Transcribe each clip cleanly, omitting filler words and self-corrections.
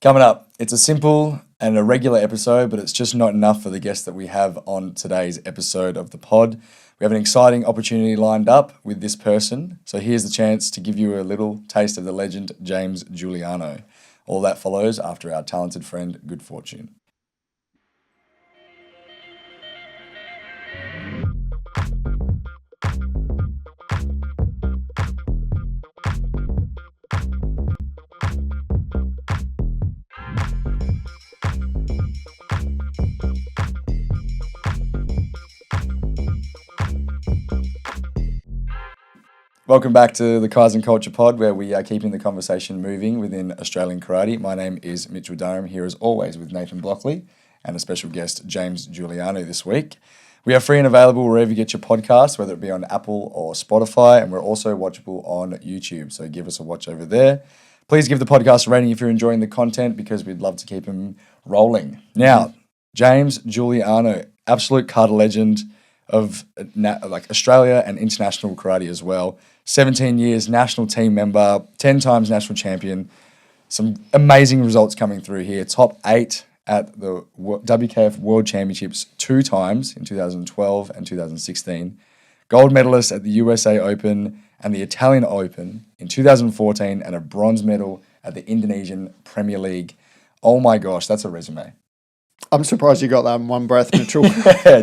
Coming up, it's a simple and a regular episode, but it's just not enough for the guest that we have on today's episode of the pod. We have an exciting opportunity lined up with this person, so here's the chance to give you a little taste of the legend James Giuliano. All that follows after our talented friend Good Fortune. Welcome back to the Kaizen Culture pod, where we are keeping the conversation moving within Australian karate. My name is Mitchell Durham, here as always with Nathan Blockley and a special guest, James Giuliano, this week. We are free and available wherever you get your podcasts, whether it be on Apple or Spotify, and we're also watchable on YouTube, so give us a watch over there. Please give the podcast a rating if you're enjoying the content, because we'd love to keep them rolling. Now, James Giuliano, absolute kata legend of Australia and international karate as well. 17 years, national team member, 10 times national champion. Some amazing results coming through here. Top 8 at the WKF World Championships 2 times in 2012 and 2016. Gold medalist at the USA Open and the Italian Open in 2014, and a bronze medal at the Indonesian Premier League. Oh my gosh, that's a resume. I'm surprised you got that in one breath, Mitchell.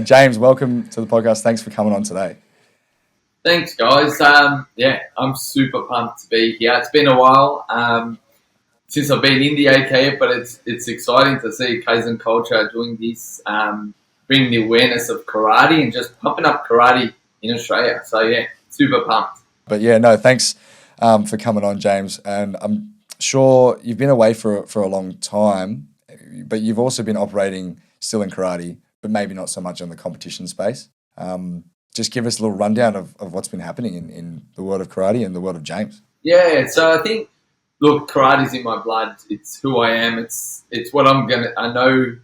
James, welcome to the podcast. Thanks for coming on today. Thanks, guys. I'm super pumped to be here. It's been a while since I've been in the AKF, but it's exciting to see Kaizen Culture doing this, bringing the awareness of karate and just pumping up karate in Australia. So, yeah, super pumped. But, yeah, no, thanks for coming on, James. And I'm sure you've been away for a long time, but you've also been operating still in karate, but maybe not so much in the competition space. Just give us a little rundown of what's been happening in the world of karate and the world of James. Yeah, so I think, look, karate's in my blood. It's who I am. It's what I know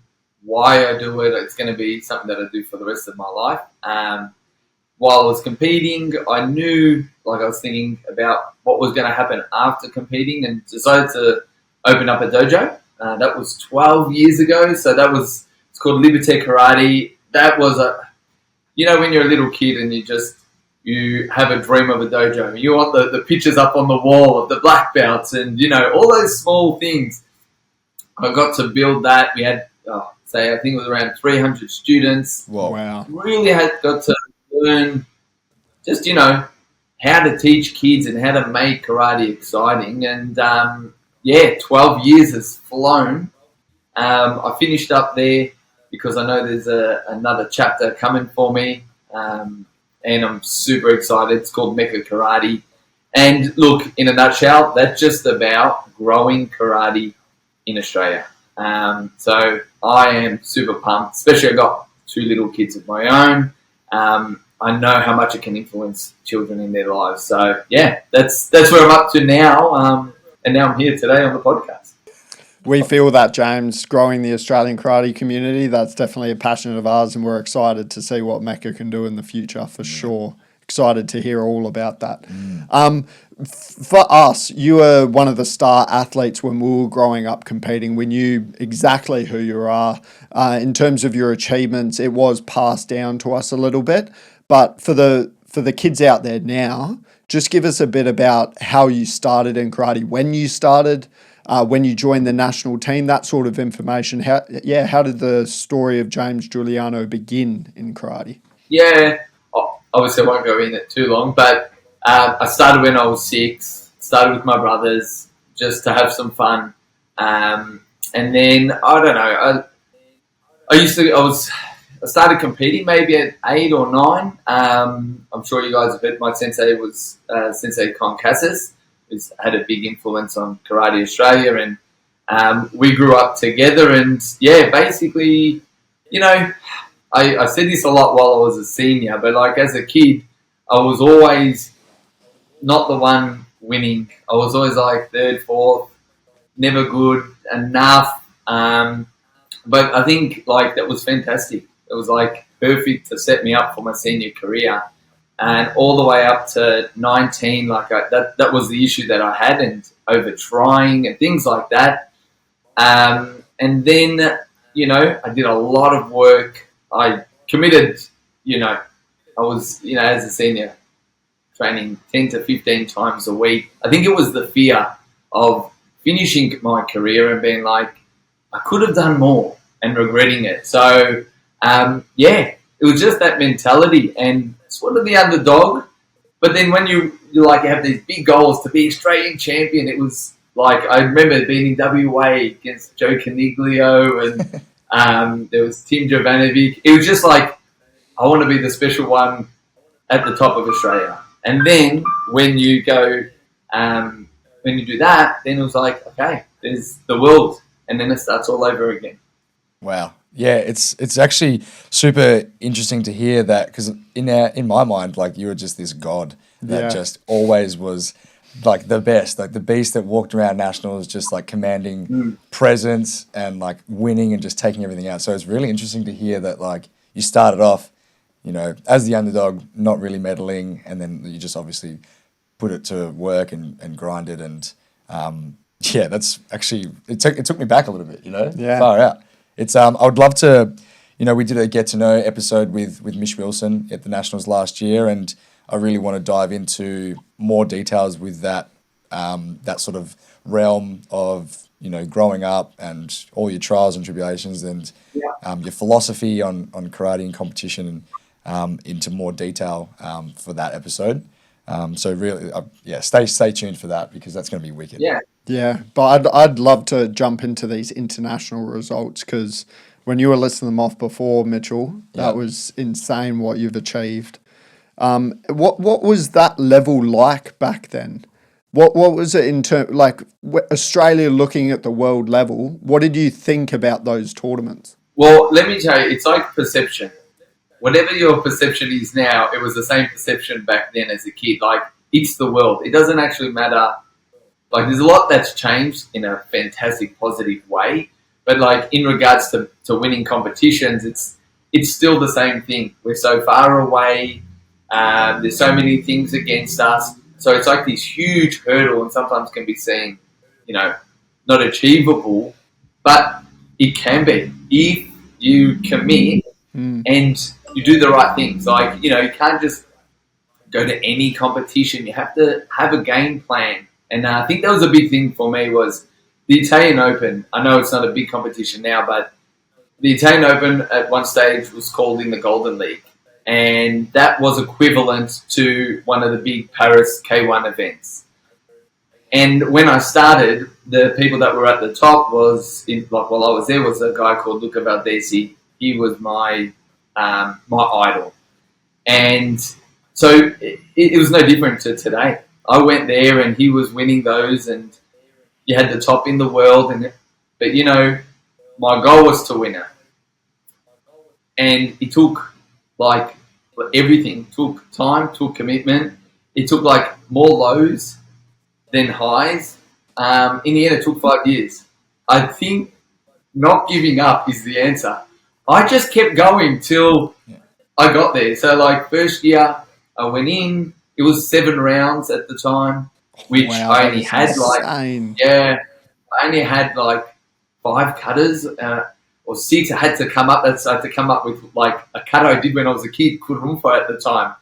why I do it. It's going to be something that I do for the rest of my life. While I was competing, I knew, I was thinking about what was going to happen after competing, and decided to open up a dojo. That was 12 years ago. So it's called Liberté Karate. That was when you're a little kid and you have a dream of a dojo. You want the pictures up on the wall of the black belts and, all those small things. I got to build that. We had, I think it was around 300 students. Wow. Really got to learn just, how to teach kids and how to make karate exciting. And, 12 years has flown. I finished up there because I know there's another chapter coming for me, and I'm super excited. It's called Mecca Karate. And look, in a nutshell, that's just about growing karate in Australia. So I am super pumped, especially I've got 2 little kids of my own. I know how much it can influence children in their lives. So, yeah, that's where I'm up to now. And now I'm here today on the podcast. We feel that, James, growing the Australian karate community, that's definitely a passion of ours, and we're excited to see what Mecca can do in the future for sure. Excited to hear all about that. For us, you were one of the star athletes when we were growing up competing. We knew exactly who you are. In terms of your achievements, it was passed down to us a little bit. But for the kids out there now, just give us a bit about how you started in karate, when you started, when you joined the national team, that sort of information. How did the story of James Giuliano begin in karate? Yeah, obviously I won't go in it too long, but I started when I was 6, started with my brothers just to have some fun. And then, I don't know, I started competing maybe at 8 or 9. I'm sure you guys have heard my sensei was Sensei Casas, who's had a big influence on Karate Australia, and we grew up together. And basically, I said this a lot while I was a senior, but as a kid, I was always not the one winning. I was always 3rd, 4th, never good enough. But I think that was fantastic. It was perfect to set me up for my senior career, and all the way up to 19. That was the issue that I had, and over trying and things like that. And then, I did a lot of work. I committed, I was, as a senior, training 10 to 15 times a week. I think it was the fear of finishing my career and being like, I could have done more and regretting it. So, it was just that mentality and sort of the underdog. But then when you have these big goals to be Australian champion, it was like, I remember being in WA against Joe Caniglio and there was Tim Jovanovic. It was just like, I want to be the special one at the top of Australia. And then when you go, when you do that, then it was like, okay, there's the world, and then it starts all over again. Wow. Yeah, it's actually super interesting to hear that, because in my mind, like, you were just this god that Yeah. just always was like the best, like the beast that walked around nationals, just like commanding presence and like winning and just taking everything out. So it's really interesting to hear that, like, you started off, as the underdog, not really meddling, and then you just obviously put it to work and grinded, and yeah, that's actually, it took me back a little bit, Yeah. far out. It's I would love to, we did a get to know episode with Mish Wilson at the Nationals last year, and I really want to dive into more details with that sort of realm of growing up and all your trials and tribulations, and your philosophy on karate and competition, into more detail for that episode. So really, yeah, stay tuned for that, because that's going to be wicked. Yeah. Yeah, but I'd love to jump into these international results, because when you were listing them off before, Mitchell, Yeah. that was insane what you've achieved. What was that level like back then? What was it in terms, like, Australia looking at the world level? What did you think about those tournaments? Well, let me tell you, it's like perception. Whatever your perception is now, it was the same perception back then as a kid. Like, it's the world. It doesn't actually matter. Like, there's a lot that's changed in a fantastic, positive way. But, like, in regards to winning competitions, it's still the same thing. We're so far away. There's so many things against us. So it's like this huge hurdle, and sometimes can be seen, not achievable. But it can be if you commit and you do the right things. Like, you can't just go to any competition. You have to have a game plan. And I think that was a big thing for me, was the Italian Open. I know it's not a big competition now, but the Italian Open at one stage was called in the Golden League. And that was equivalent to one of the big Paris K1 events. And when I started, the people that were at the top while I was there, was a guy called Luca Valdesi. He was my idol. And so it was no different to today. I went there and he was winning those, and you had the top in the world. But my goal was to win it. And it took like everything. Took time, took commitment. It took like more lows than highs. In the end, it took 5 years. I think not giving up is the answer. I just kept going till I got there. So, like, first year I went in, it was 7 rounds at the time, which Wow, I that only is had insane. I only had like 5 cutters or 6. I had to come up. I had to come up with like a cutter I did when I was a kid, Kurumfa at the time.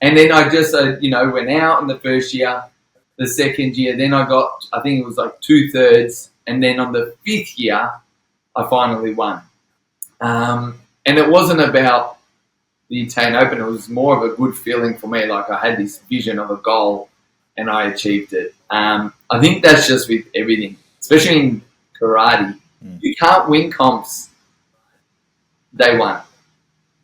And then I just went out in the first year. The second year, then I got, I think it was like 2/3, and then on the 5th year, I finally won. And it wasn't about the Italian Open. It was more of a good feeling for me. Like, I had this vision of a goal, and I achieved it. I think that's just with everything, especially in karate. You can't win comps day one.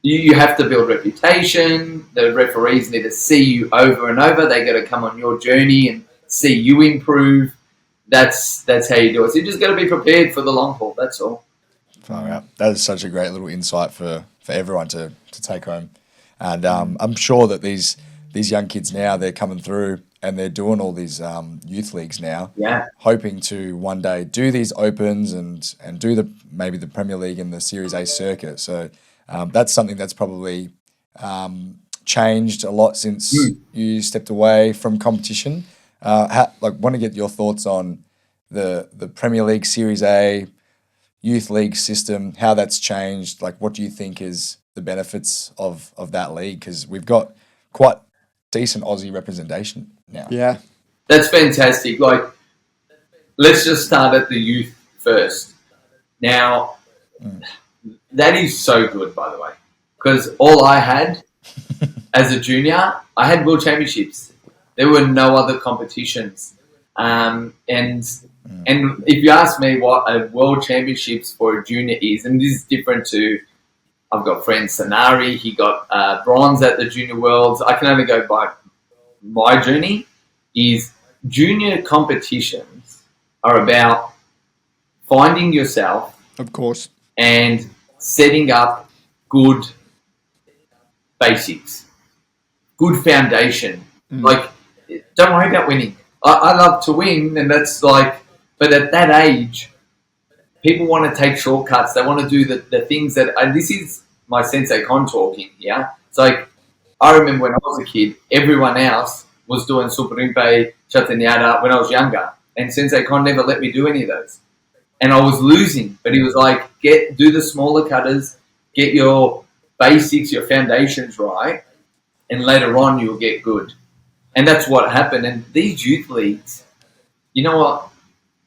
You have to build reputation. The referees need to see you over and over. They got to come on your journey and see you improve. That's how you do it. So you just got to be prepared for the long haul. That's all. Far out. That is such a great little insight for everyone to take home. And I'm sure that these young kids now, they're coming through and they're doing all these youth leagues now, hoping to one day do these opens and do maybe the Premier League and the Series A circuit. So that's something that's probably changed a lot since you stepped away from competition. Want to get your thoughts on the Premier League, Series A, Youth League system, how that's changed. Like, what do you think is the benefits of that league? Because we've got quite decent Aussie representation now. Yeah. That's fantastic. Like, let's just start at the youth first. Now, that is so good, by the way, because all I had as a junior, I had world championships. There were no other competitions, and if you ask me what a world championships for a junior is, and this is different to, I've got friend Sanari, he got bronze at the junior worlds. I can only go by my journey. Is junior competitions are about finding yourself Of course. and setting up good basics, good foundation. Like, don't worry about winning. I love to win, and that's like, but at that age, people want to take shortcuts. They want to do the things that, and this is my Sensei Con talking here. It's like, I remember when I was a kid, everyone else was doing Superimpe, Chatanyada when I was younger, and Sensei Con never let me do any of those. And I was losing, but he was like, do the smaller cutters, get your basics, your foundations right, and later on you'll get good. And that's what happened. And these youth leagues, you know what?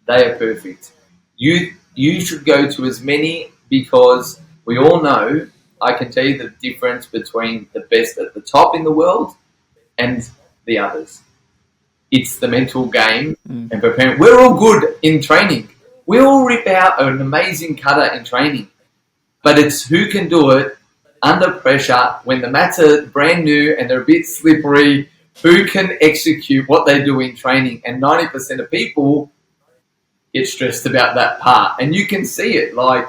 They are perfect. You should go to as many, because we all know, I can tell you the difference between the best at the top in the world and the others. It's the mental game and preparing. We're all good in training. We all rip out an amazing cutter in training. But it's who can do it under pressure when the mats are brand new and they're a bit slippery, who can execute what they do in training. And 90% of people get stressed about that part. And you can see it. Like,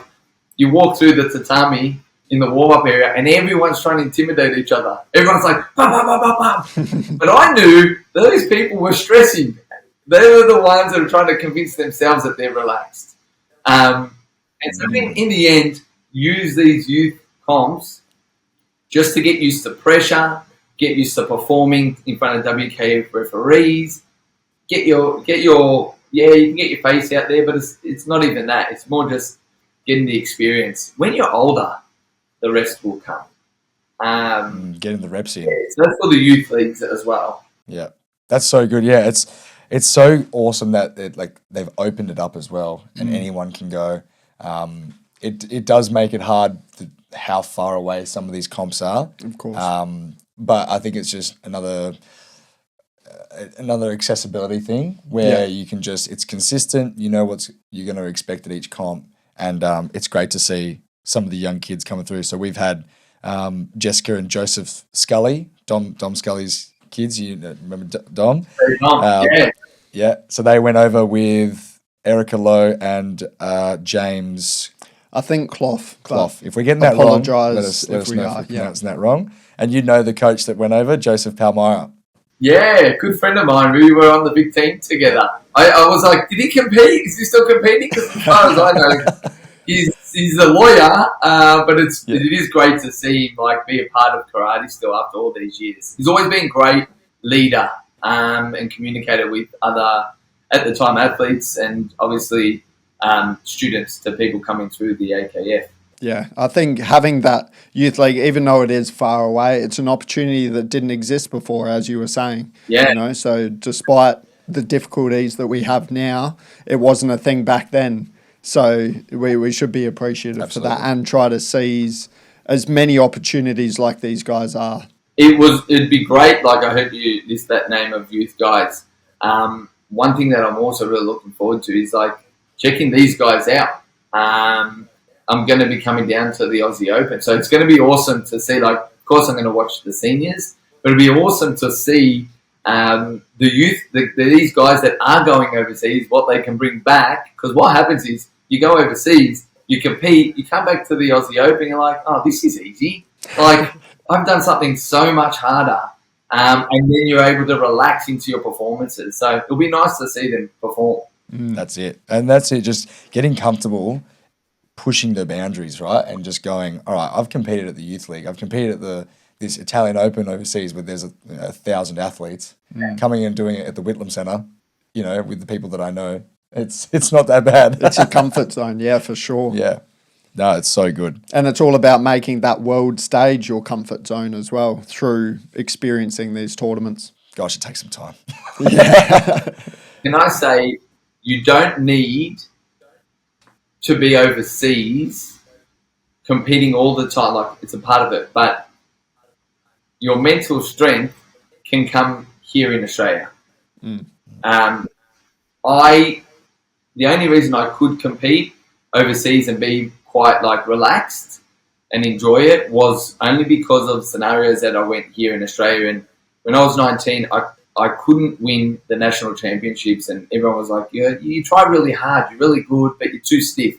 you walk through the tatami in the warm-up area and everyone's trying to intimidate each other. Everyone's like, bam, bam, bam, bam, bam. But I knew those people were stressing. They were the ones that are trying to convince themselves that they're relaxed. And so in the end, use these youth comps just to get used to pressure, get used to performing in front of WKF referees, get your you can get your face out there, but it's not even that. It's more just getting the experience. When you're older, the rest will come. Getting the reps in. So that's for the youth leagues as well. Yeah, that's so good. Yeah, it's so awesome that they've opened it up as well, and anyone can go. It does make it hard how far away some of these comps are. Of course. But I think it's just another accessibility thing where you can it's consistent. You know what you're going to expect at each comp, and it's great to see some of the young kids coming through. So we've had Jessica and Joseph Scully, Dom Scully's kids. You remember Dom? Yeah. So they went over with Erica Lowe and James. I think Clough. If we're getting that wrong, let us know if we're are. pronouncing that wrong. And you know the coach that went over, Joseph Palmyra. Yeah, good friend of mine. We were on the big team together. I was like, did he compete? Is he still competing? Because as far as I know, he's a lawyer. But it is great to see him be a part of karate still after all these years. He's always been a great leader and communicator with other, at the time, athletes and obviously students to people coming through the AKF. Yeah, I think having that youth league, even though it is far away, it's an opportunity that didn't exist before, as you were saying. Yeah. So despite the difficulties that we have now, it wasn't a thing back then. So we should be appreciative for that and try to seize as many opportunities like these guys are. It'd be great. Like, I heard you list that name of youth guys. One thing that I'm also really looking forward to is checking these guys out. I'm going to be coming down to the Aussie Open. So it's going to be awesome to see, of course I'm going to watch the seniors, but it'll be awesome to see the youth, these guys that are going overseas, what they can bring back. Because what happens is you go overseas, you compete, you come back to the Aussie Open, you're like, oh, this is easy. I've done something so much harder. And then you're able to relax into your performances. So it'll be nice to see them perform. That's it. And that's it, just getting comfortable, pushing the boundaries, right? And just going, all right, I've competed at the Youth League. I've competed at this Italian Open overseas where there's 1,000 athletes coming and doing it at the Whitlam Centre, with the people that I know. It's not that bad. It's your comfort zone, yeah, for sure. Yeah. No, it's so good. And it's all about making that world stage your comfort zone as well through experiencing these tournaments. Gosh, it takes some time. Can I say, you don't need to be overseas competing all the time. Like, it's a part of it, but your mental strength can come here in Australia. I The only reason I could compete overseas and be quite like relaxed and enjoy it was only because of scenarios that I went here in Australia. And when I was 19, I couldn't win the national championships, and everyone was like, you try really hard, you're really good, but you're too stiff.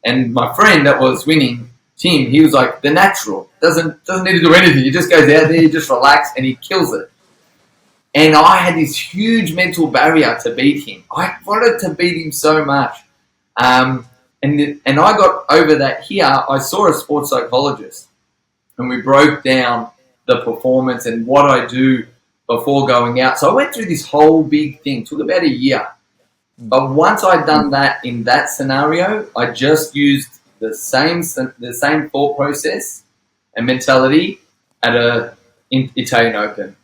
And my friend that was winning, Tim, he was like, the natural, doesn't need to do anything. He just goes out there, he just relax, and he kills it. And I had this huge mental barrier to beat him. I wanted to beat him so much. And I got over that here. I saw a sports psychologist, and we broke down the performance and what I do before going out. So I went through this whole big thing. It took about a year. But once I'd done that in that scenario, I just used the same thought process and mentality at a Italian Open.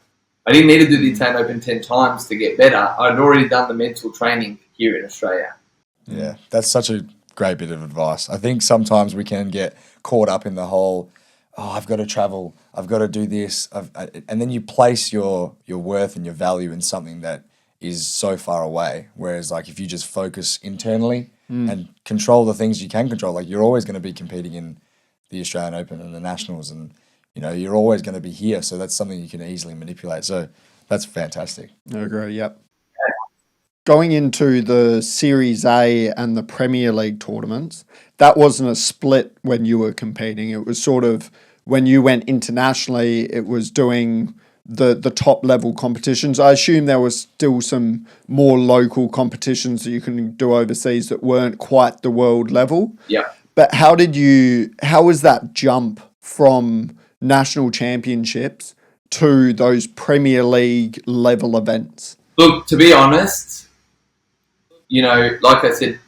I didn't need to do the Italian Open 10 times to get better. I'd already done the mental training here in Australia. Yeah, that's such a great bit of advice. I think sometimes we can get caught up in the whole, I've got to travel, I've got to do this, and then you place your worth and your value in something that is so far away. Whereas, like, if you just focus internally and control the things you can control, like, you're always going to be competing in the Australian Open and the Nationals, and you're always going to be here. So that's something you can easily manipulate. So that's fantastic. I agree. Yep. Going into the Series A and the Premier League tournaments, that wasn't a split when you were competing. It was sort of when you went internationally, it was doing the top level competitions. I assume there was still some more local competitions that you can do overseas that weren't quite the world level. Yeah. But how was that jump from national championships to those Premier League level events? Look, to be honest, like I said,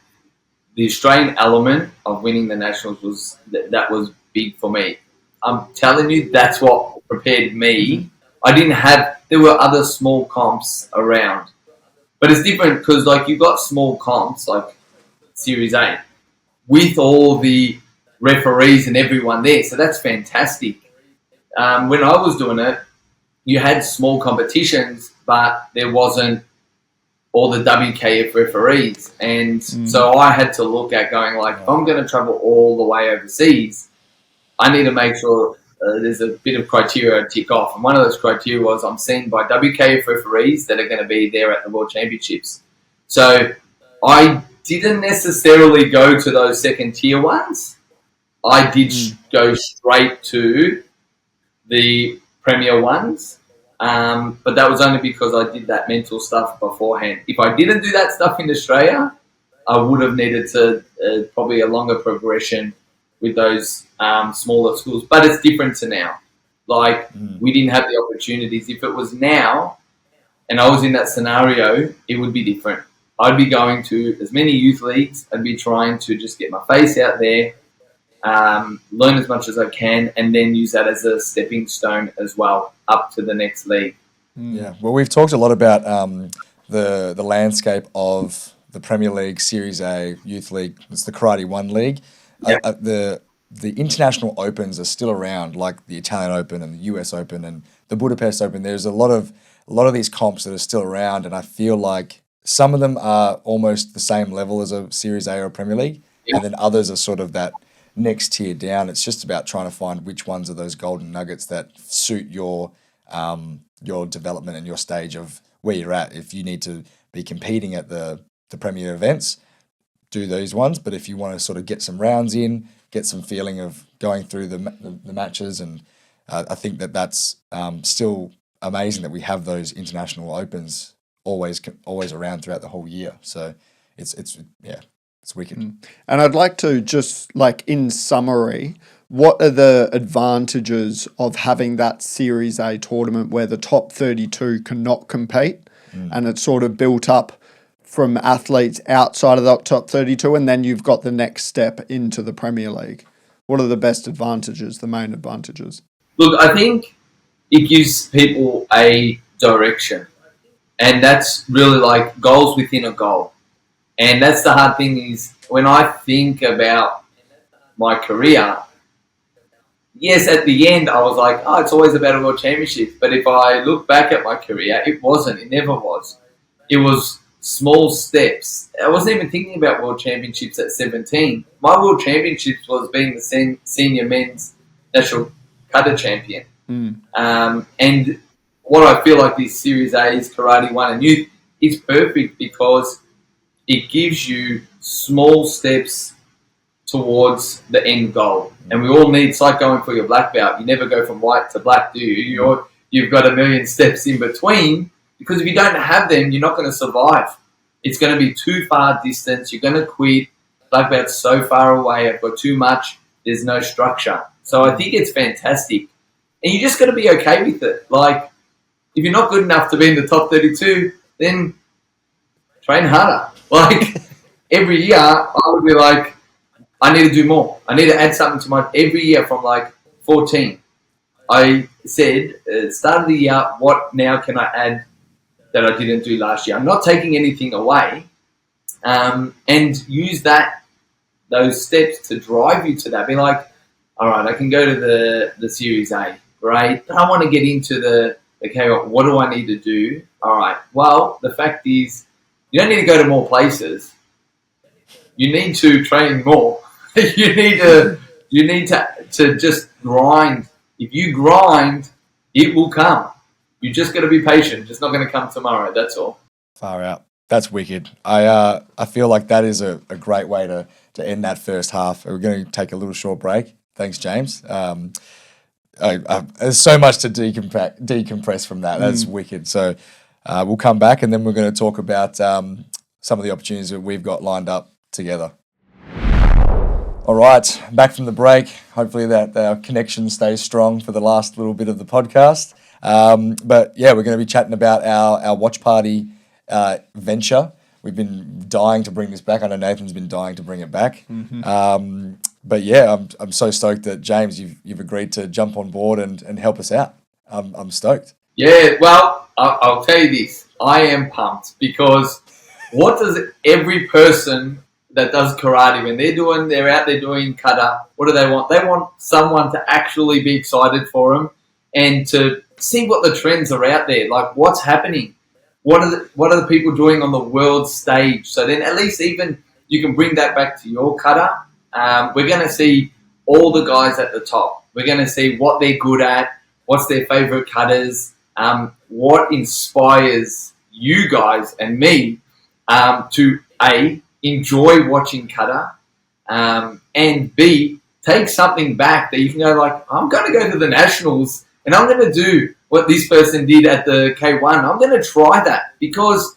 the Australian element of winning the Nationals was big for me. I'm telling you, that's what prepared me. There were other small comps around, but it's different because, like, you've got small comps like Series A with all the referees and everyone there, so that's fantastic. When I was doing it, you had small competitions, but there wasn't all the WKF referees. And so I had to look at going, like, if I'm going to travel all the way overseas, I need to make sure there's a bit of criteria to tick off. And one of those criteria was I'm seen by WKF referees that are going to be there at the World Championships. So I didn't necessarily go to those second tier ones. I did go straight to the Premier ones. But that was only because I did that mental stuff beforehand. If I didn't do that stuff in Australia, I would have needed to probably a longer progression with those smaller schools. But it's different to now. Like, we didn't have the opportunities. If it was now and I was in that scenario, it would be different. I'd be going to as many youth leagues. I'd be trying to just get my face out there, learn as much as I can, and then use that as a stepping stone as well up to the next league. Yeah, well, we've talked a lot about the landscape of the Premier League, Series A, Youth League. It's the Karate One League. Yeah. The international opens are still around, like the Italian Open and the US Open and the Budapest Open. There's a lot of these comps that are still around, and I feel like some of them are almost the same level as a Series A or a Premier League, and then others are sort of that next tier down. It's just about trying to find which ones are those golden nuggets that suit your development and your stage of where you're at. If you need to be competing at the Premier events, do those ones. But if you want to sort of get some rounds in, get some feeling of going through the matches, and I think that's still amazing that we have those international opens always around throughout the whole year. So it's wicked. And I'd like to just, like, in summary, what are the advantages of having that Series A tournament where the top 32 cannot compete, and it's sort of built up from athletes outside of that top 32, and then you've got the next step into the Premier League? What are the best advantages, the main advantages? Look, I think it gives people a direction, and that's really like goals within a goal. And that's the hard thing is when I think about my career, yes, at the end I was like, oh, it's always about a world championship. But if I look back at my career, it wasn't. It never was. It was small steps. I wasn't even thinking about world championships at 17. My world championships was being the senior men's national kata champion. And what I feel like this Series A's Karate 1 and Youth is perfect because it gives you small steps towards the end goal. And we all need, it's like going for your black belt. You never go from white to black, do you? You've got a million steps in between, because if you don't have them, you're not going to survive. It's going to be too far distance. You're going to quit. Black belt's so far away. I've got too much. There's no structure. So I think it's fantastic. And you just got to be okay with it. Like, if you're not good enough to be in the top 32, then train harder. Like, every year, I would be like, I need to do more. I need to add something to my... Every year from, like, 14, I said, start of the year, what now can I add that I didn't do last year? I'm not taking anything away. And use those steps to drive you to that. Be like, all right, I can go to the Series A. Great. I want to get into okay, what do I need to do? All right. Well, the fact is, you don't need to go to more places. You need to train more. you need to just grind. If you grind, it will come. You just got to be patient. It's not going to come tomorrow. That's all. Far out. That's wicked. I feel like that is a great way to end that first half. We're going to take a little short break. Thanks, James. There's so much to decompress from that. That's wicked. So we'll come back and then we're going to talk about some of the opportunities that we've got lined up together. All right, back from the break. Hopefully that our connection stays strong for the last little bit of the podcast. But yeah, we're going to be chatting about our watch party venture. We've been dying to bring this back. I know Nathan's been dying to bring it back. But yeah, I'm so stoked that James, you've agreed to jump on board and help us out. I'm stoked. Yeah, well, I'll tell you this. I am pumped because what does every person that does karate, when they're out there doing kata, what do they want? They want someone to actually be excited for them and to see what the trends are out there, like what's happening. What are the people doing on the world stage? So then at least even you can bring that back to your kata. We're going to see all the guys at the top. We're going to see what they're good at, what's their favorite katas, what inspires you guys and me to A, enjoy watching kata, and B, take something back that you can go like, I'm going to go to the nationals and I'm going to do what this person did at the K1. I'm going to try that because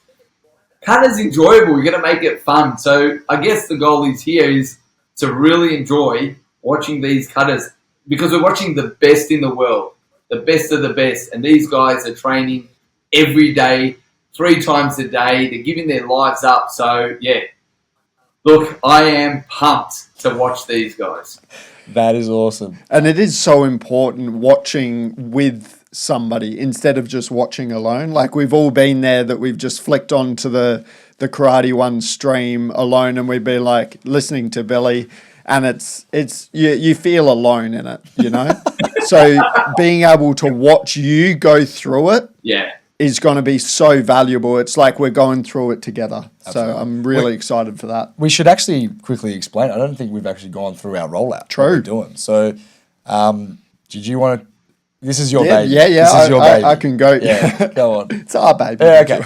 kata's enjoyable. You're going to make it fun. So I guess the goal is to really enjoy watching these katas because we're watching the best in the world, the best of the best. And these guys are training every day, 3 times a day. They're giving their lives up. So, yeah, look, I am pumped to watch these guys. That is awesome. And it is so important watching with somebody instead of just watching alone. Like we've all been there that we've just flicked onto the Karate One stream alone and we'd be like listening to Billy and it's you feel alone in it, you know? So being able to watch you go through it is going to be so valuable. It's like we're going through it together. Absolutely. So I'm really excited for that. We should actually quickly explain. I don't think we've actually gone through our rollout. True. What we're doing. So did you want to... This is your baby. Yeah. This is your baby. I can go. Yeah, go on. It's our baby. Yeah, okay.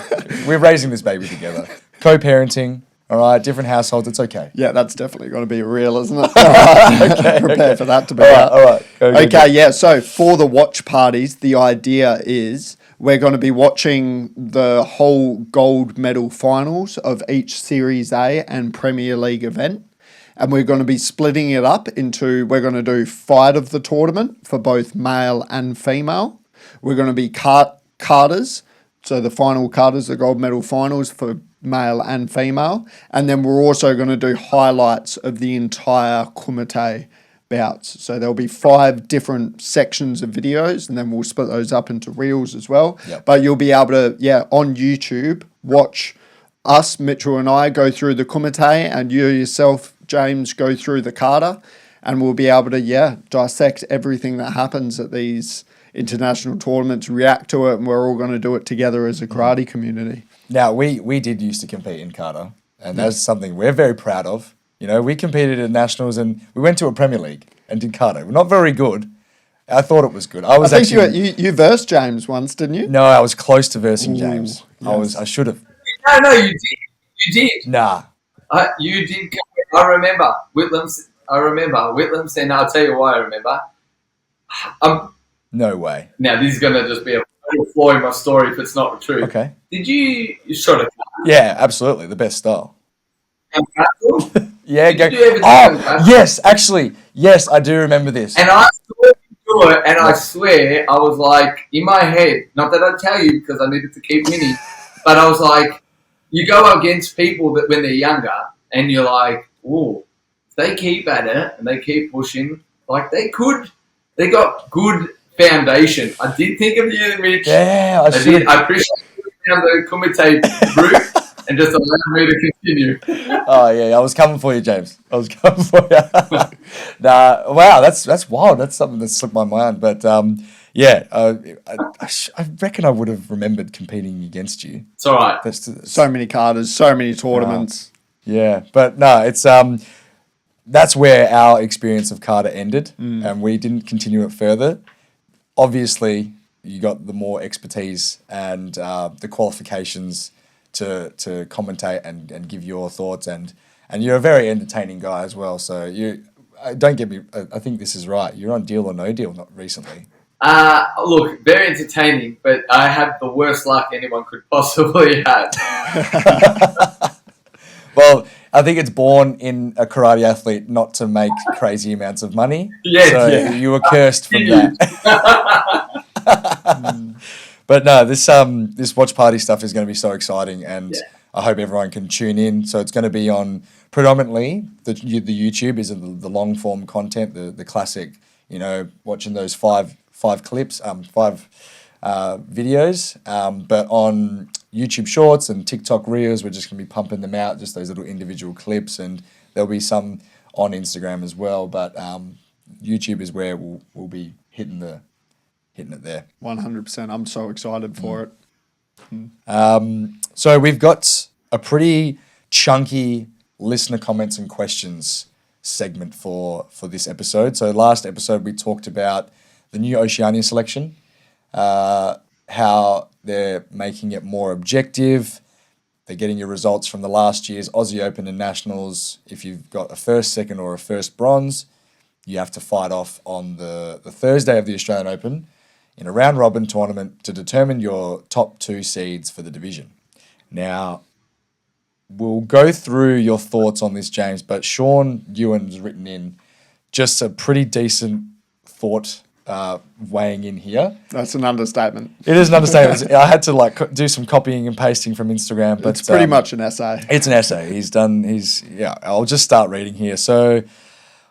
We're raising this baby together. Co-parenting. All right, different households. It's okay. Yeah, that's definitely going to be real, isn't it? Okay, Prepare for that to be all right. Go. Yeah. So for the watch parties, the idea is we're going to be watching the whole gold medal finals of each Series A and Premier League event. And we're going to be splitting it up into, we're going to do fight of the tournament for both male and female. We're going to be katas. So the final katas, the gold medal finals for male and female. And then we're also going to do highlights of the entire kumite bouts. So there'll be 5 different sections of videos, and then we'll split those up into reels as well. Yep. But you'll be able to, on YouTube, watch us, Mitchell and I, go through the kumite, and you yourself, James, go through the kata, and we'll be able to, dissect everything that happens at these international tournaments, react to it, and we're all going to do it together as a karate community. Now, we did used to compete in kata, and that's something we're very proud of. You know, we competed at nationals, and we went to a Premier League and did kata. We're not very good. I thought it was good. I think you versed James once, didn't you? No, I was close to versing James. Yes. I should have. No, you did. You did. Nah. You did. I remember Whitlam saying, I'll tell you why I remember. No way. Now, this is going to just be a flaw in my story if it's not true. Okay. Did you shot a Yeah, absolutely. The best style. Yeah, go. Did you ever do Yes, actually. Yes, I do remember this. And I saw you do it, and I swear, I was like, in my head, not that I'd tell you because I needed to keep winning, but I was like, you go against people that when they're younger, and you're like, oh, if they keep at it and they keep pushing, like they got good foundation. I did think of you, Mitch. Yeah, I did. I appreciate you down the kumite group and just allowed me to continue. Oh yeah, I was coming for you, James. I was coming for you. Nah, wow, that's wild. That's something that slipped my mind. But I reckon I would have remembered competing against you. It's all right. So many katas, so many tournaments. Yeah, but no, it's that's where our experience of kata ended, and we didn't continue it further. Obviously, you got the more expertise and the qualifications to commentate and give your thoughts, and you're a very entertaining guy as well. So don't get me. I think this is right. You're on Deal or No Deal, not recently. Look, very entertaining, but I had the worst luck anyone could possibly have. Well, I think it's born in a karate athlete not to make crazy amounts of money. Yeah, you were cursed from that. But no, this watch party stuff is going to be so exciting, and I hope everyone can tune in. So it's going to be on predominantly the YouTube is the long form content, the classic, watching those five clips, videos, but on YouTube Shorts and TikTok Reels, we're just going to be pumping them out, just those little individual clips, and there'll be some on Instagram as well. But YouTube is where we'll be hitting it there. 100%. I'm so excited for it. So we've got a pretty chunky listener comments and questions segment for this episode. So last episode we talked about the new Oceania selection, how they're making it more objective. They're getting your results from the last year's Aussie Open and Nationals. If you've got a first, second, or a first bronze, you have to fight off on the Thursday of the Australian Open in a round-robin tournament to determine your top 2 seeds for the division. Now, we'll go through your thoughts on this, James, but Sean Ewan's written in just a pretty decent thought weighing in here. That's an understatement. It is an understatement. I had to do some copying and pasting from Instagram, but it's pretty much an essay. It's an essay. I'll just start reading here. So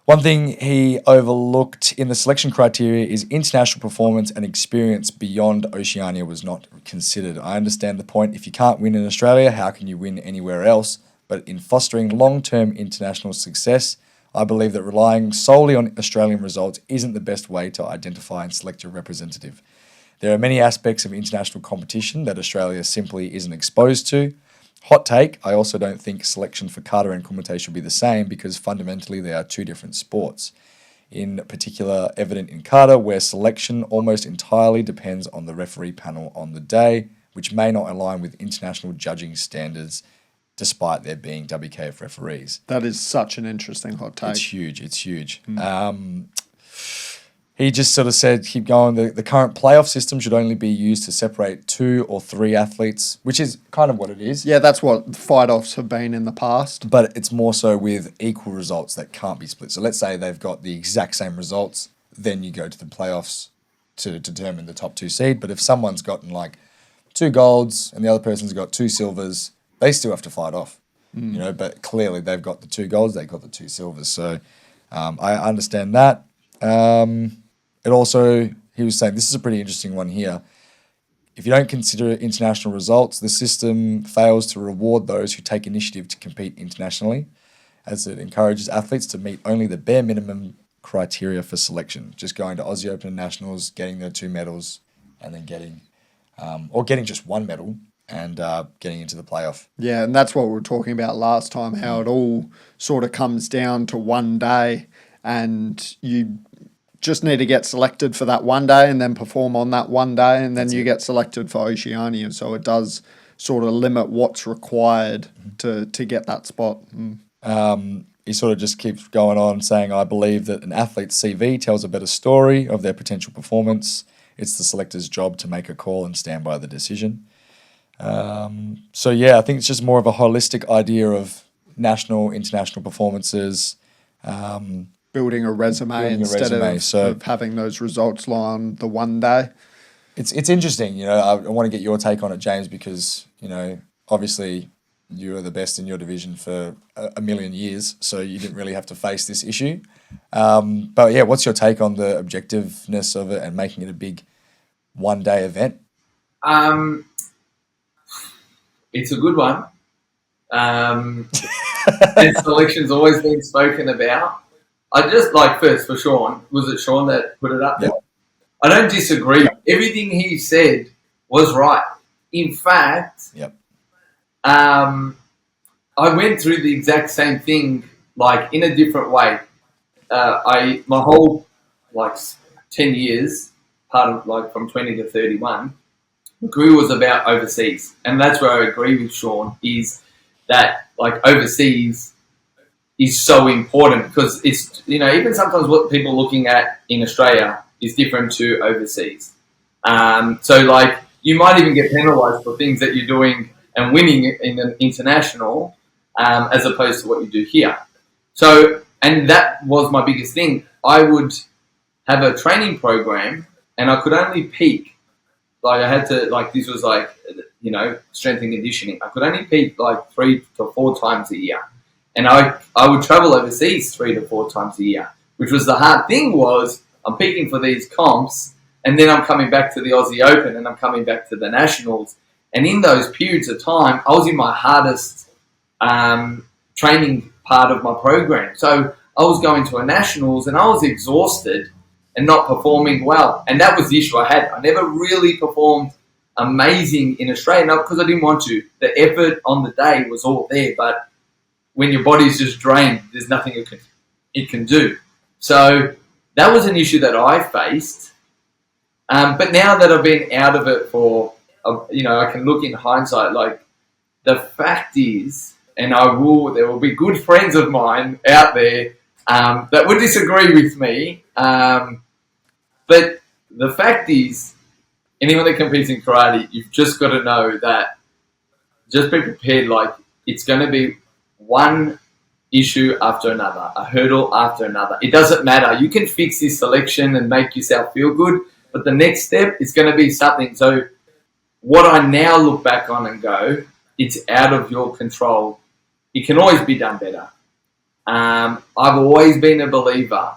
one thing he overlooked in the selection criteria is international performance and experience beyond Oceania was not considered. I understand the point. If you can't win in Australia, how can you win anywhere else? But in fostering long-term international success, I believe that relying solely on Australian results isn't the best way to identify and select your representative. There are many aspects of international competition that Australia simply isn't exposed to. Hot take, I also don't think selection for kata and kumite should be the same because fundamentally they are 2 different sports. In particular, evident in kata, where selection almost entirely depends on the referee panel on the day, which may not align with international judging standards despite there being WKF referees. That is such an interesting hot take. It's huge. He just sort of said, keep going. The current playoff system should only be used to separate 2 or 3 athletes, which is kind of what it is. Yeah, that's what fight-offs have been in the past. But it's more so with equal results that can't be split. So let's say they've got the exact same results, then you go to the playoffs to determine the top 2 seed. But if someone's gotten 2 golds and the other person's got 2 silvers, they still have to fight off, but clearly they've got the 2 golds, they've got the 2 silvers. So I understand that. It also, he was saying, this is a pretty interesting one here. If you don't consider international results, the system fails to reward those who take initiative to compete internationally, as it encourages athletes to meet only the bare minimum criteria for selection, just going to Aussie Open and Nationals, getting their 2 medals, and then getting just 1 medal and getting into the playoff. Yeah, and that's what we were talking about last time, how it all sort of comes down to one day, and you just need to get selected for that one day and then perform on that one day, and then you get selected for Oceania. So it does sort of limit what's required to get that spot. He sort of just keeps going on saying, I believe that an athlete's CV tells a better story of their potential performance. It's the selector's job to make a call and stand by the decision. So, yeah, I think it's just more of a holistic idea of national, international performances. Building a resume instead of having those results lie on the one day. It's interesting, I want to get your take on it, James, because, obviously you were the best in your division for a million years, so you didn't really have to face this issue. But yeah, what's your take on the objectiveness of it and making it a big one-day event? It's a good one. And selection's always been spoken about. I just like, first for Sean, was it Sean that put it up there? Yep. I don't disagree. Everything he said was right. In fact, I went through the exact same thing, like in a different way. My whole 10 years, part of from 20 to 31, Gru was about overseas, and that's where I agree with Sean. Is that overseas is so important, because it's, even sometimes what people are looking at in Australia is different to overseas. So you might even get penalised for things that you're doing and winning in an international, as opposed to what you do here. So, and that was my biggest thing. I would have a training program, and I could only peak. I had to, this was strength and conditioning. I could only peak 3 to 4 times a year. And I would travel overseas 3 to 4 times a year, which was the hard thing. Was I'm peaking for these comps, and then I'm coming back to the Aussie Open, and I'm coming back to the Nationals. And in those periods of time, I was in my hardest training part of my program. So I was going to a Nationals, and I was exhausted and not performing well. And that was the issue I had. I never really performed amazing in Australia, not because I didn't want to. The effort on the day was all there, but when your body's just drained, there's nothing it can do. So that was an issue that I faced. But now that I've been out of it for, I can look in hindsight, the fact is, and there will be good friends of mine out there that would disagree with me. But the fact is, anyone that competes in karate, you've just got to know that, just be prepared. It's going to be one issue after another, a hurdle after another. It doesn't matter. You can fix this selection and make yourself feel good, but the next step is going to be something. So what I now look back on and go, it's out of your control. It can always be done better. I've always been a believer,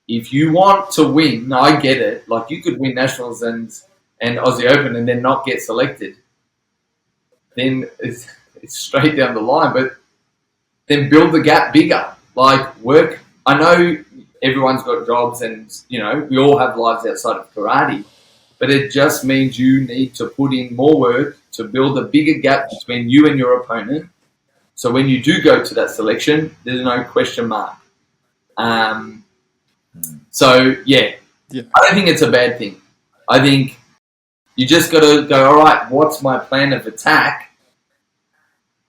if you want to win, I get it. You could win Nationals and Aussie Open and then not get selected. Then it's straight down the line, but then build the gap bigger. Work. I know everyone's got jobs, and we all have lives outside of karate, but it just means you need to put in more work to build a bigger gap between you and your opponent. So when you do go to that selection, there's no question mark. So yeah, I don't think it's a bad thing. I think you just got to go, all right, what's my plan of attack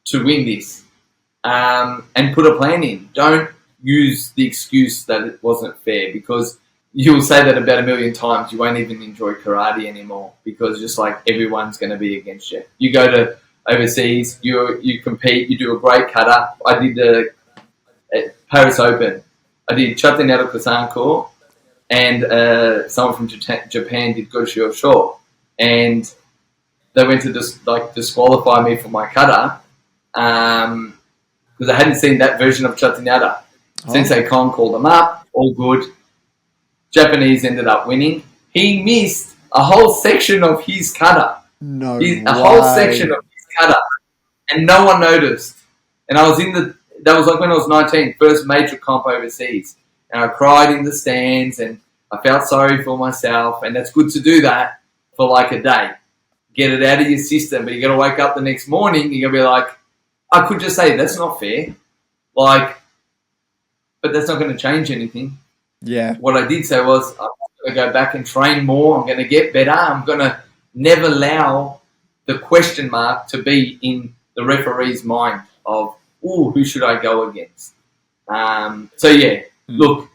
to win this? And put a plan in. Don't use the excuse that it wasn't fair, because you'll say that about 1 million times. You won't even enjoy karate anymore, because just everyone's going to be against you. You go to overseas, you compete, you do a great kata. I did the Paris Open. I did Chaten Nato Kasanko, and someone from Japan did Goshio Sho. And they went to disqualify me for my kata because I hadn't seen that version of Chatinyata. Sensei Kon called them up, all good. Japanese ended up winning. He missed a whole section of his kata. No A whole section of his kata, and no one noticed. And I was that was like when I was 19, first major comp overseas. And I cried in the stands and I felt sorry for myself. And that's good to do that for like a day. Get it out of your system. But you got to wake up the next morning. You're going to be like, I could just say, that's not fair. Like, but that's not going to change anything. Yeah. What I did say was, I'm going to go back and train more. I'm going to get better. I'm going to never allow the question mark to be in the referee's mind of, who should I go against? Look,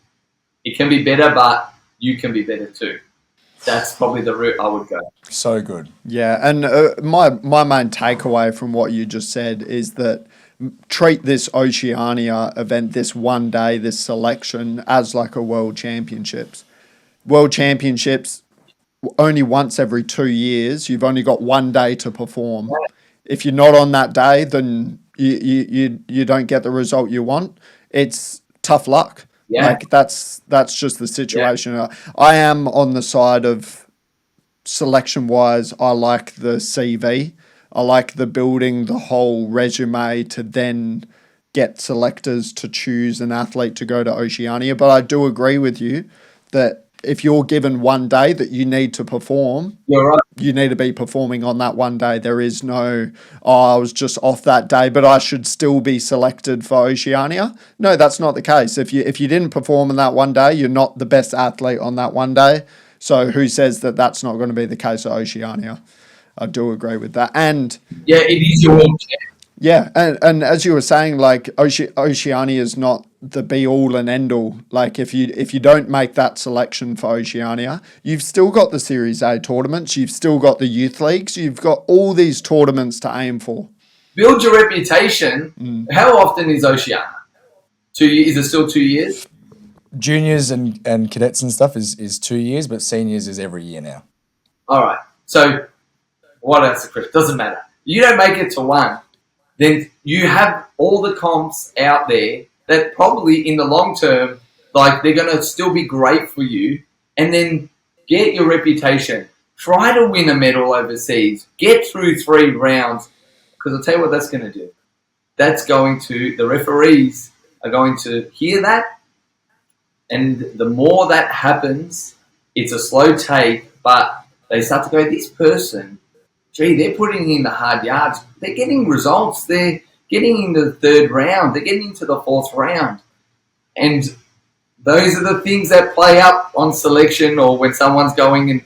it can be better, but you can be better too. That's probably the route I would go. So good. Yeah, and my main takeaway from what you just said is that treat this Oceania event, this one day, this selection, as like a World Championships. World Championships, only once every 2 years, you've only got one day to perform. If you're not on that day, then you don't get the result you want. It's tough luck. Yeah. Like that's just the situation. Yeah. I am on the side of selection wise. I like the CV. I like the building the whole resume to then get selectors to choose an athlete to go to Oceania. But I do agree with you that if you're given one day that you need to perform, you're right. You need to be performing on that one day. There is no, I was just off that day, but I should still be selected for Oceania. No, that's not the case. If you didn't perform on that one day, you're not the best athlete on that one day. So who says that that's not going to be the case at Oceania? I do agree with that. And yeah, it is your world champ. Yeah, and as you were saying, like Oceania is not the be all and end all. Like if you don't make that selection for Oceania, you've still got the Series A tournaments, you've still got the youth leagues, you've got all these tournaments to aim for. Build your reputation. How often is Oceania? 2 years? Is it still 2 years? Juniors and cadets and stuff is 2 years, but seniors is every year now. All right. So what else? Doesn't matter. You don't make it to one. Then you have all the comps out there that probably in the long term, like they're going to still be great for you. And then get your reputation. Try to win a medal overseas. Get through 3 rounds. Because I'll tell you what that's going to do. That's going to, the referees are going to hear that. And the more that happens, it's a slow take, but they start to go, this person, gee, they're putting in the hard yards. They're getting results. They're getting into the 3rd round. They're getting into the 4th round. And those are the things that play up on selection or when someone's going in.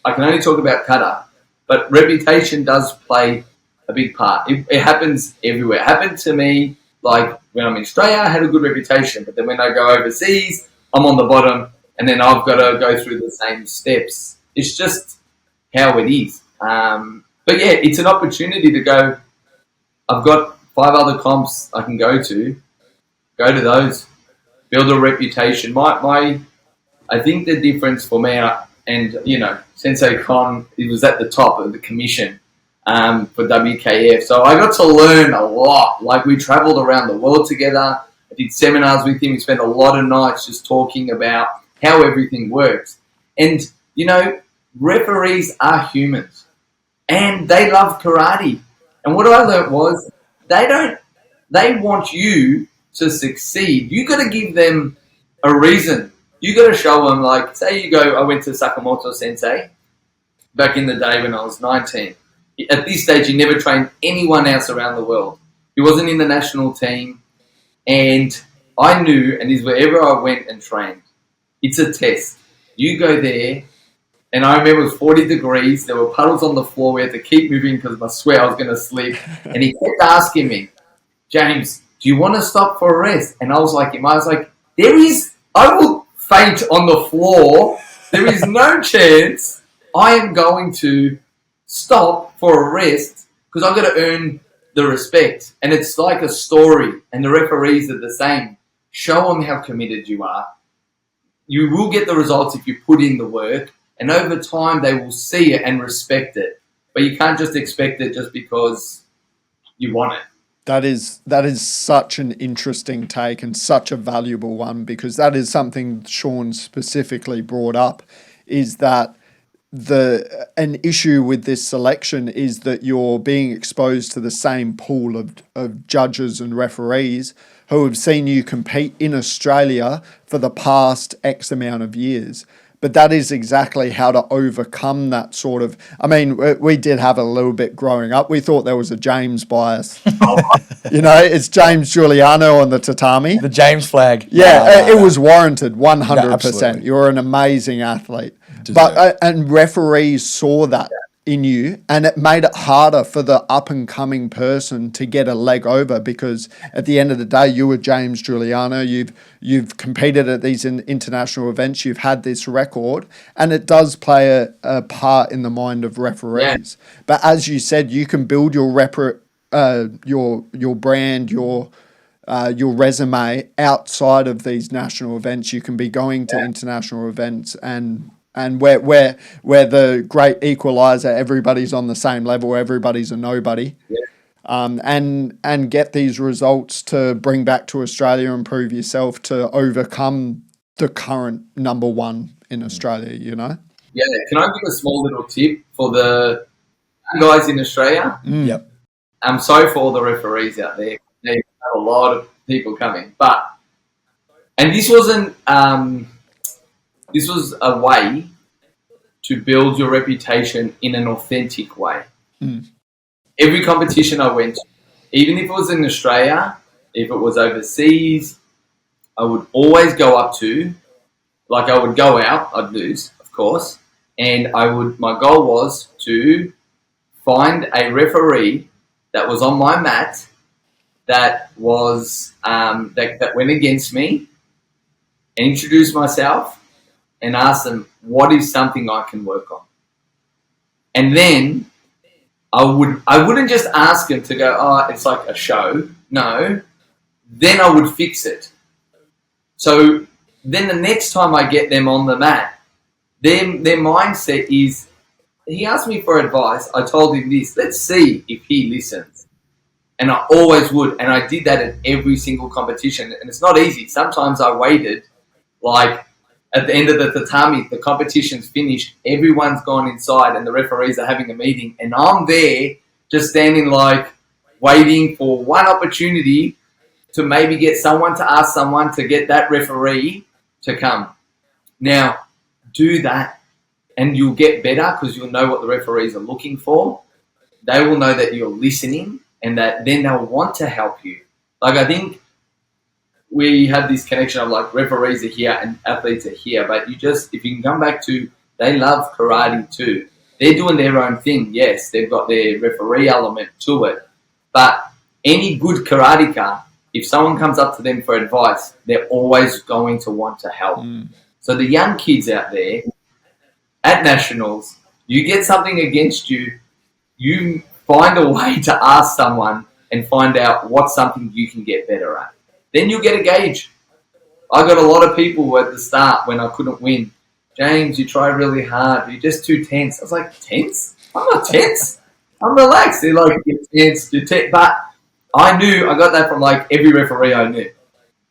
I can only talk about kata, but reputation does play a big part. It happens everywhere. It happened to me, like when I'm in Australia, I had a good reputation. But then when I go overseas, I'm on the bottom and then I've got to go through the same steps. It's just how it is. But yeah, it's an opportunity to go, I've got 5 other comps I can go to those, build a reputation. I think the difference for me, and Sensei Kon, he was at the top of the commission for WKF. So I got to learn a lot. Like we traveled around the world together. I did seminars with him. We spent a lot of nights just talking about how everything works. And, referees are humans. And they love karate. And what I learned was they want you to succeed. You got to give them a reason. You got to show them, like, say you go, I went to Sakamoto Sensei back in the day when I was 19. At this stage, he never trained anyone else around the world. He wasn't in the national team. And I knew, and is wherever I went and trained, it's a test. You go there, and I remember it was 40 degrees. There were puddles on the floor. We had to keep moving because I swear I was going to slip. And he kept asking me, James, do you want to stop for a rest? And I was like, I will faint on the floor. There is no chance I am going to stop for a rest because I've got to earn the respect. And it's like a story, and the referees are the same. Show them how committed you are. You will get the results if you put in the work. And over time, they will see it and respect it. but you can't just expect it just because you want it. That is such an interesting take and such a valuable one, because that is something Sean specifically brought up, is that an issue with this selection is that you're being exposed to the same pool of judges and referees who have seen you compete in Australia for the past X amount of years. But that is exactly how to overcome that sort of... I mean, we did have a little bit growing up. We thought there was a James bias. It's James Giuliano on the tatami. The James flag. Yeah, it was warranted, 100%. No, absolutely. You're an amazing athlete. But and referees saw that in you, and it made it harder for the up-and-coming person to get a leg over, because at the end of the day, you were James Giuliano. You've competed at these international events. You've had this record, and it does play a part in the mind of referees. Yeah. But as you said, you can build your brand, your resume outside of these national events. You can be going to international events and where the great equalizer, everybody's on the same level, everybody's a nobody, and get these results to bring back to Australia and prove yourself to overcome the current number one in Australia, Yeah, can I give a small little tip for the guys in Australia? Yep. I'm sorry for all the referees out there. They have a lot of people coming, and this wasn't... this was a way to build your reputation in an authentic way. Every competition I went to, even if it was in Australia, if it was overseas, I would always go up to, I would go out, I'd lose, of course, and my goal was to find a referee that was on my mat that was, that went against me, and introduce myself and ask them, what is something I can work on? And then I wouldn't just ask them to go, oh, it's like a show. No. Then I would fix it. So then the next time I get them on the mat, their mindset is, he asked me for advice, I told him this, let's see if he listens. And I always would. And I did that at every single competition. And it's not easy. Sometimes I waited, at the end of the tatami, the competition's finished, everyone's gone inside and the referees are having a meeting, and I'm there just standing waiting for one opportunity to maybe get someone to ask someone to get that referee to come. Now, do that and you'll get better, because you'll know what the referees are looking for. They will know that you're listening, and that then they'll want to help you. I think we have this connection of referees are here and athletes are here, but if you can come back to, they love karate too. They're doing their own thing. Yes, they've got their referee element to it, but any good karateka, if someone comes up to them for advice, they're always going to want to help. So the young kids out there at nationals, you get something against you, you find a way to ask someone and find out what's something you can get better at. Then you'll get a gauge. I got a lot of people at the start when I couldn't win. James, you try really hard. You're just too tense. I was like, tense? I'm not tense. I'm relaxed. They're like, you're tense, you're tense. But I knew, I got that from every referee I knew.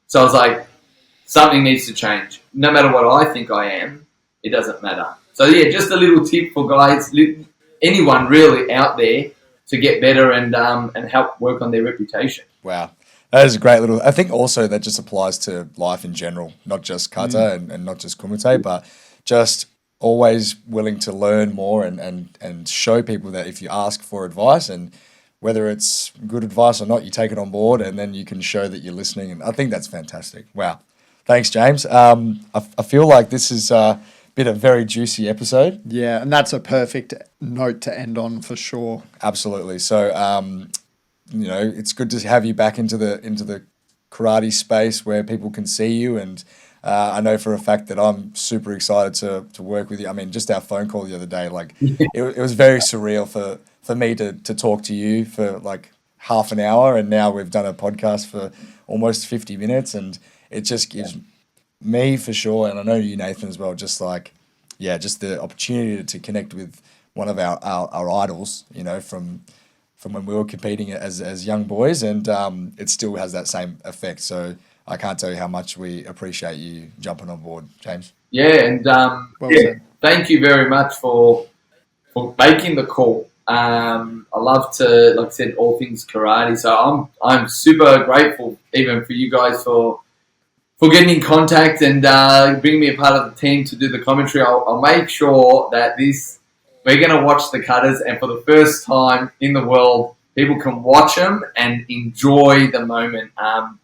So I was like, something needs to change. No matter what I think I am, it doesn't matter. So yeah, just a little tip for guys, anyone really out there, to get better and help work on their reputation. Wow. That is a great little... I think also that just applies to life in general, not just kata and not just kumite, but just always willing to learn more and show people that if you ask for advice, and whether it's good advice or not, you take it on board, and then you can show that you're listening. And I think that's fantastic. Wow. Thanks, James. I feel like this has been a very juicy episode. Yeah, and that's a perfect note to end on for sure. Absolutely. So... it's good to have you back into the karate space where people can see you, and I know for a fact that I'm super excited to work with you. I mean, just our phone call the other day, it was very surreal for me to talk to you for half an hour, and now we've done a podcast for almost 50 minutes, and it just gives me for sure, and I know you, Nathan, as well, just the opportunity to connect with one of our idols, you know, from when we were competing as young boys, and it still has that same effect. So I can't tell you how much we appreciate you jumping on board, James. Yeah, and Well said. thank you very much for making the call. I love to, like I said, all things karate. So I'm super grateful even for you guys for getting in contact and bringing me a part of the team to do the commentary. I'll make sure that we're going to watch the cutters, and for the first time in the world, people can watch them and enjoy the moment.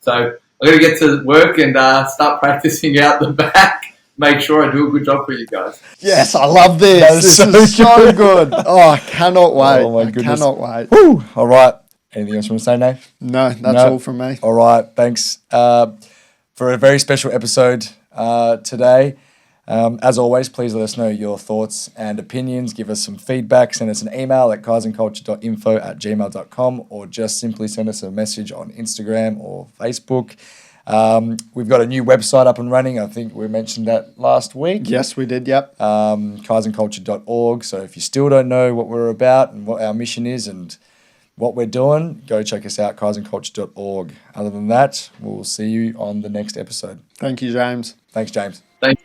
So I'm going to get to work and start practicing out the back. Make sure I do a good job for you guys. Yes, I love this. This is so good. Oh, I cannot wait. Oh my goodness. Cannot wait. Woo! All right. Anything else you want to say, Nate? No, that's all from me. All right. Thanks for a very special episode today. As always, please let us know your thoughts and opinions. Give us some feedback. Send us an email at kaizenculture.info@gmail.com, or just simply send us a message on Instagram or Facebook. We've got a new website up and running. I think we mentioned that last week. Yes, we did. Yep. Kaizenculture.org. So if you still don't know what we're about and what our mission is and what we're doing, go check us out, kaizenculture.org. Other than that, we'll see you on the next episode. Thank you, James. Thanks, James. Thank